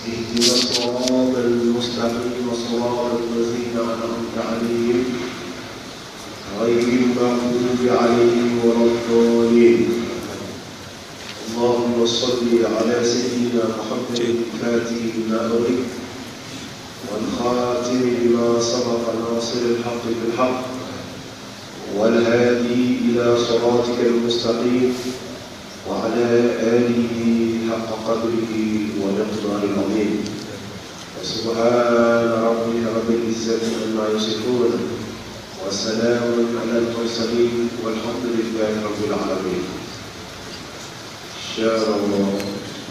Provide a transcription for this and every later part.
اهدنا الصراط المستقيم صراط الذين أنعمت عليهم غير المغضوب عليهم ولا الضالين. اللهم صل على سيدنا محمد الفاتح لما أغلق والخاتم لما سبق ناصر الحق بالحق والهادي إلى صراطك المستقيم وعلى آله حق قدره ومقداره العظيم. سبحان ربك رب العزة عما يصفون والسلام على المرسلين والحمد لله رب العالمين. Cher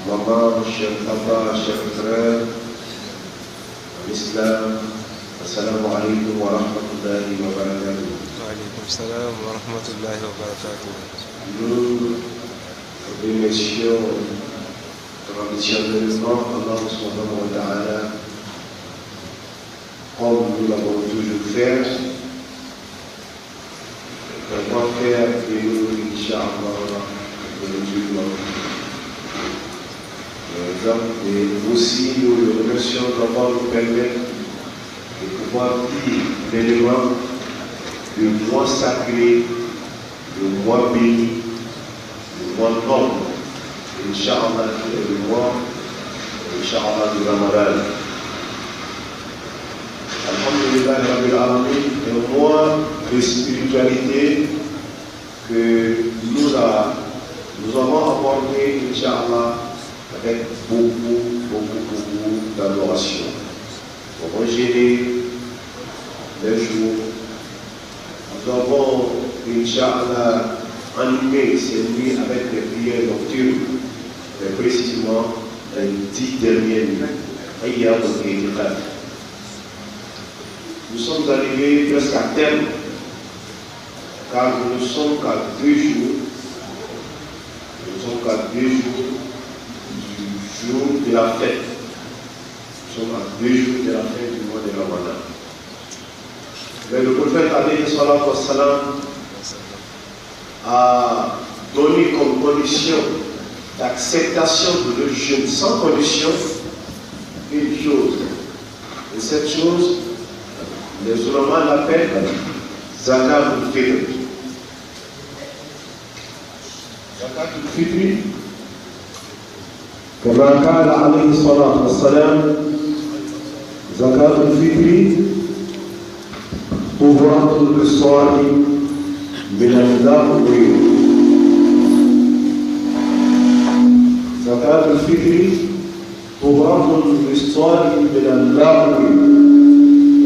maman, cher papa, cher frère, l'islam, assalamu alaikum wa rahmatullahi wa barakatuh. Wa alaikum salam wa rahmatullahi wa barakatuh. Nous remercions traditionnellement Allah subhanahu wa ta'ala comme nous l'avons toujours fait. Comment faire de nous, Inch'Allah, et aussi nous le remercions d'avoir nous permettre de pouvoir vivre l'élément du mois sacré, le mois béni, le mois noble, Inch'Allah, qui est le mois, Inch'Allah, du Ramadan. Alhamdulillah, Rabbil Alamin, un mois de spiritualité que nous avons abordé, Inch'Allah, avec beaucoup d'adoration. Pour gérer les jours, nous avons, Inch'Allah, animé ces nuits avec des prières nocturnes, mais précisément les 10 dernières nuits. Nous sommes arrivés presque à terme, car nous ne sommes qu'à 2 jours. Nous ne sommes qu'à 2 jours du jour de la fête. Nous sommes à 2 jours de la fête du mois de Ramadan. Mais le prophète alayhi salatu wassalam a donné comme condition d'acceptation de leur jeûne sans condition une chose. Et cette chose, les ulémas l'appellent zakat al-fitr. زكاة الفطر كما قال عليه الصلاة والسلام زكاة الفطر طهرة للصائم من اللغو. زكاة الفطر طهرة للصائم من اللغو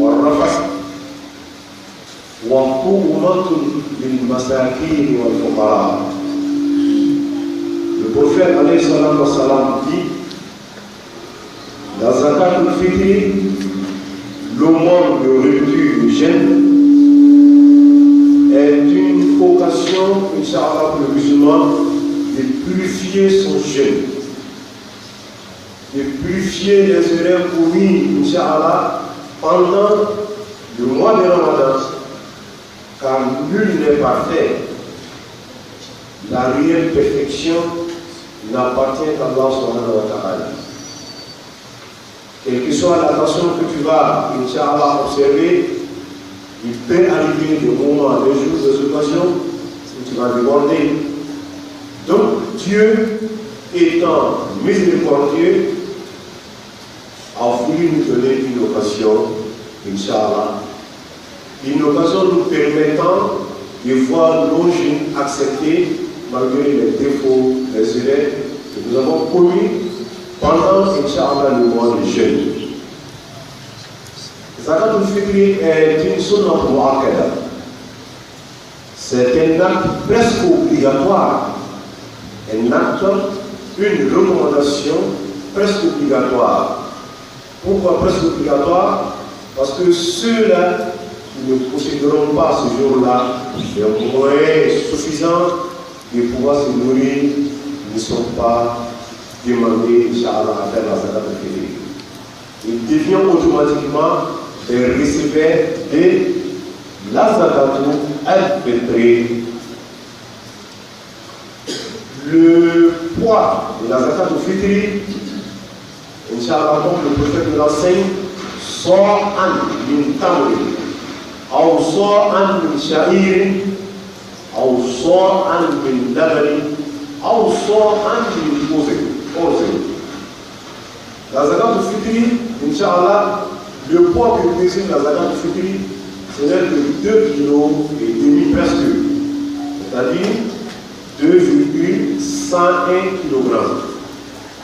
والرفث وطعمة للمساكين والفقراء. Le prophète alayhi salam wa salam dit la zakat al-fitr, l'aumône de rupture du jeûne, est une occasion, Inch'Allah, pour le musulman de purifier son jeûne, de purifier les erreurs commises, Inch'Allah, pendant le mois de Ramadan, car nul n'est parfait. La réelle perfection n'appartient qu'à Allah subhanahu wa ta'ala. Quelle que soit la façon que tu vas, Inch'Allah, observer, il peut arriver des moments, des jours, des occasions où tu vas déborder. Donc, Dieu, étant miséricordieux, a voulu nous donner une occasion, Inch'Allah, une occasion nous permettant de voir nos jeûnes acceptés malgré les défauts, les erreurs que nous avons commis pendant, Inch'Allah, le mois de jeûne. Zakat al-Fitr est une sunnah mu'akkada. C'est un acte presque obligatoire. Un acte, une recommandation presque obligatoire. Pourquoi presque obligatoire? Parce que ceux-là qui ne posséderont pas ce jour-là les moyens suffisants de pouvoir se nourrir ne sont pas demandés, Inch'Allah, à faire la zakat al-Fitr. Ils deviennent automatiquement des récipients de la zakat al-Fitr. Le poids de la zakat al-Fitr Inch'Allah, donc le prophète nous enseigne صاعا من تمر أو صاعا من شعير أو صاعا من لبن أو صاعا من أرز. La zakat al-fitri, Inch'Allah, le poids que désigne la zakat al-fitri, c'est de 2,5 kg presque, c'est-à-dire 2,101 kg.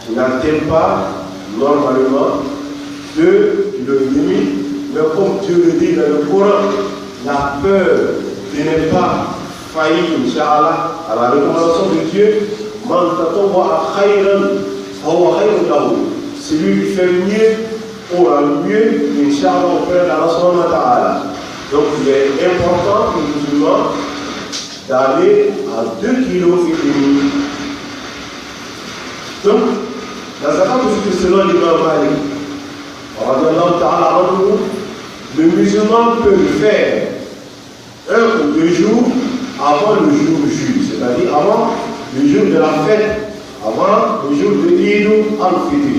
Il n'atteint pas normalement 2,5 kg, mais comme Dieu le dit dans le Coran, la peur de ne pas faillir, Inch'Allah, à la recommandation de Dieu, man tatawwa khayran huwa khayrun lahu. Celui qui fait mieux aura mieux, Inch'Allah, auprès d'Allah subhanahu wa ta'ala. Donc il est important pour les musulmans d'aller à 2,5 kg. Donc, la zakat al-fitr selon l'imam Malik, le musulman peut le faire 1 ou 2 jours avant le jour J, c'est-à-dire avant le jour de la fête, avant le jour de Eid al-Fitr.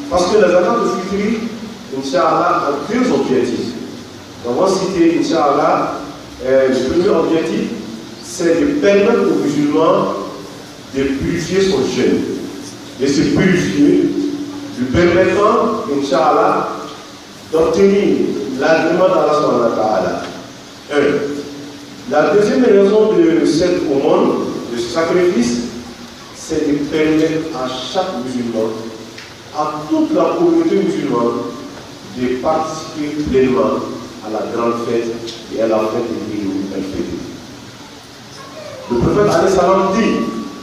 Parce que la zakat al-fitr, Inch'Allah, a 2 objectifs. On va citer, Inch'Allah, le premier objectif, c'est de permettre aux musulmans de purifier son jeûne, de se purifier, lui permettant, Inch'Allah, d'obtenir l'agrément d'Allah subhanahu wa ta'ala. La deuxième raison de cette aumône, de ce sacrifice, c'est de permettre à chaque musulman, à toute la communauté musulmane, de participer pleinement à la grande fête et à la fête de Eid al-Fitr. Le prophète alayhi salam dit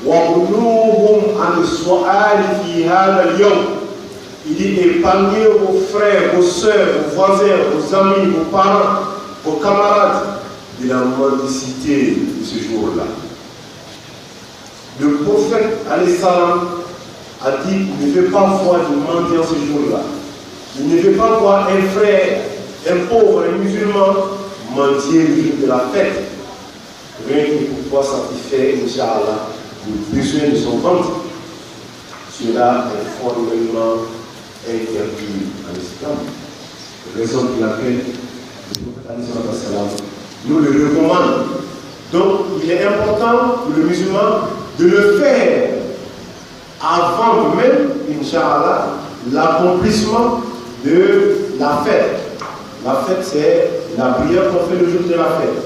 وَقُلُوهُمْ عَنِ السُّؤَالِ فِي هَذَا الْيَوْمِ. Il dit épargnez vos frères, vos soeurs, vos voisins, vos amis, vos parents, vos camarades de la mendicité de ce jour-là. Le prophète alayhi salam a dit il ne fait pas voir de mendiant ce jour-là. Il ne fait pas voir un frère, un pauvre, un musulman mendier le jour de la fête. Rien que pour pouvoir satisfaire, Inch'Allah, le besoin de son ventre. Cela est formellement interdit en islam. Raison pour laquelle le prophète nous le recommande. Donc, il est important pour le musulman de le faire avant même, Inch'Allah, l'accomplissement de la fête. La fête, c'est la prière qu'on fait le jour de la fête.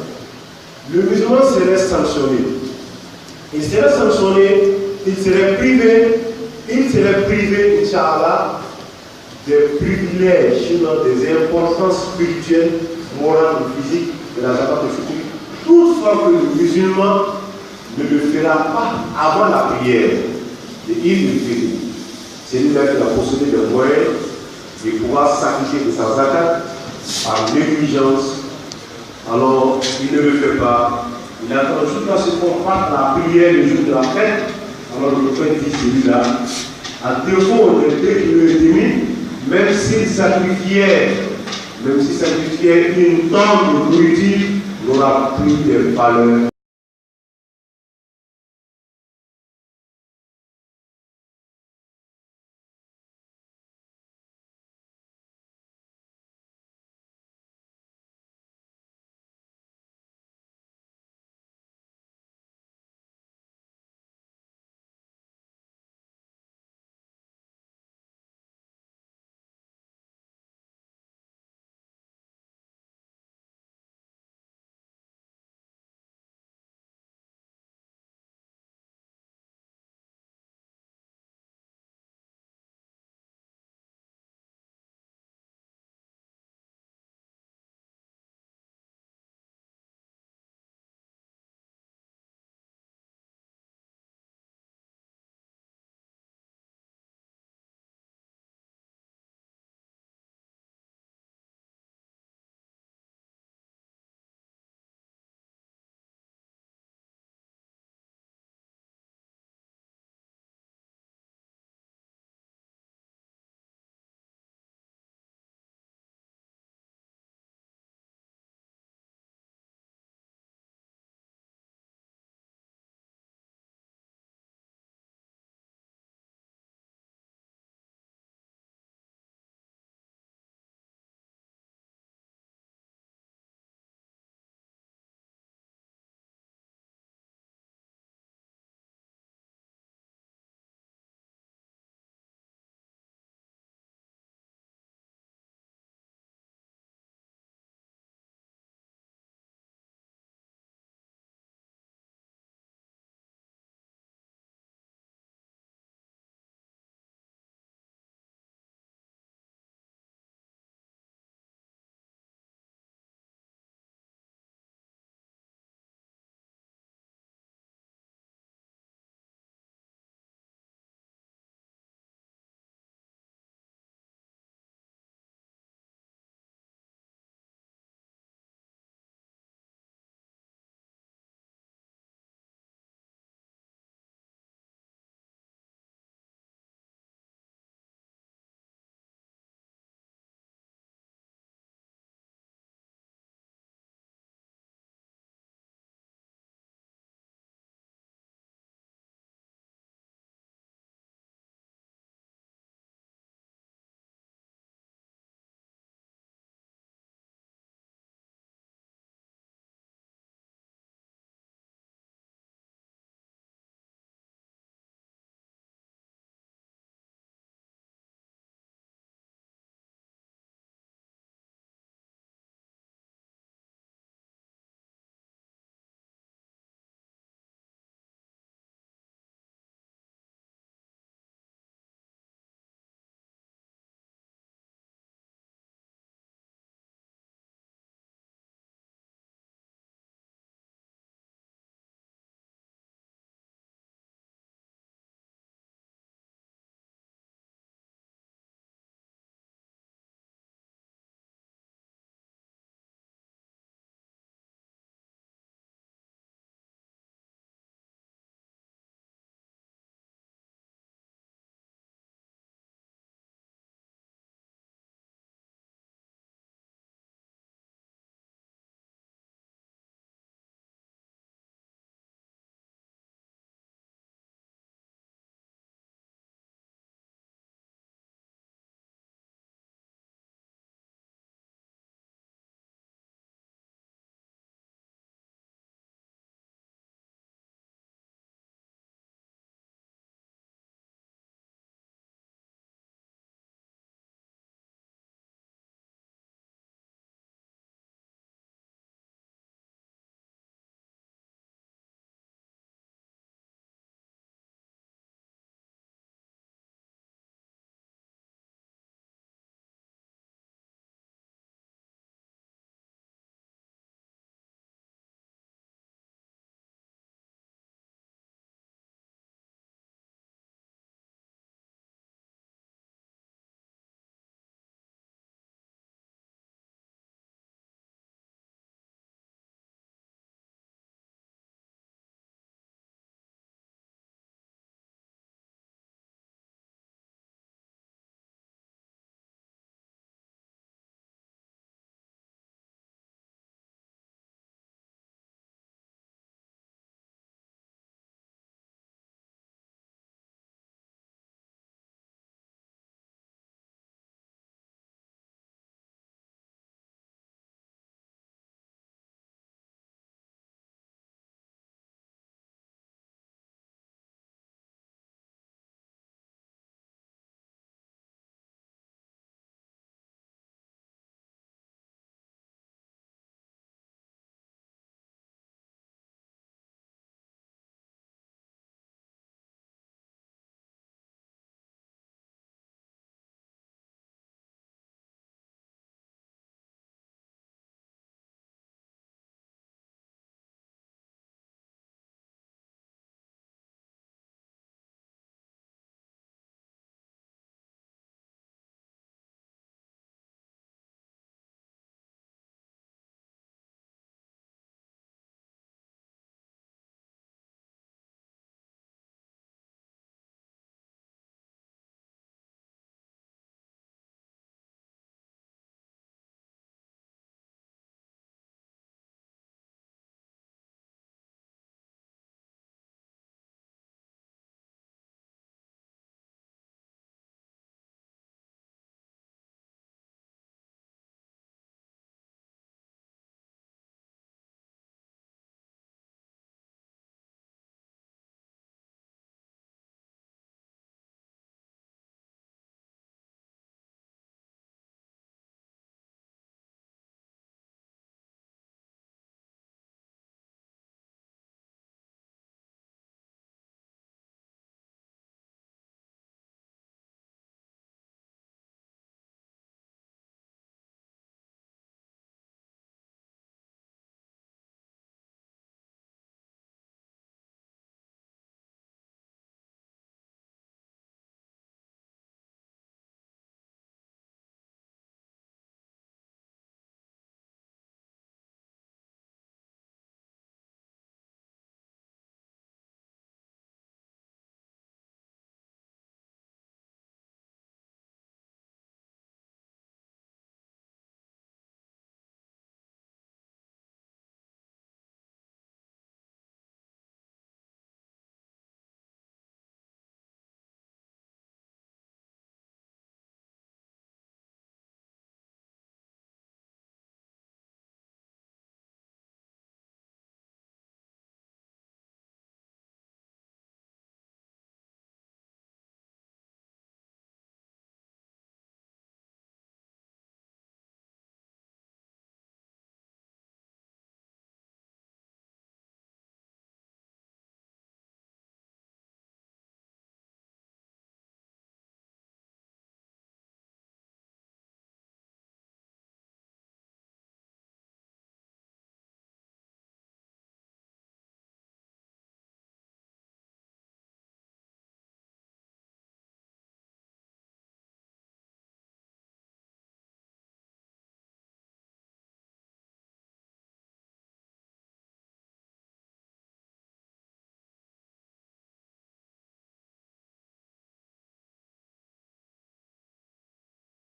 Le musulman serait sanctionné. Il serait sanctionné, il serait privé, Inch'Allah, des privilèges, des importances spirituelles, morales et physiques de la zakat al-fitr. Toutefois que le musulman ne le fera pas avant la prière de Eid al-Fitr. C'est lui-même qui a possédé des moyens de pouvoir sacrifier de sa zakat par négligence. Alors, il ne le fait pas. Il attend jusqu'à ce qu'on parte la prière le jour de la fête. Alors, le prophète dit celui-là, à défaut de 2,5 kg, même s'il sacrifiait une tonne de nourriture, n'aura plus de valeur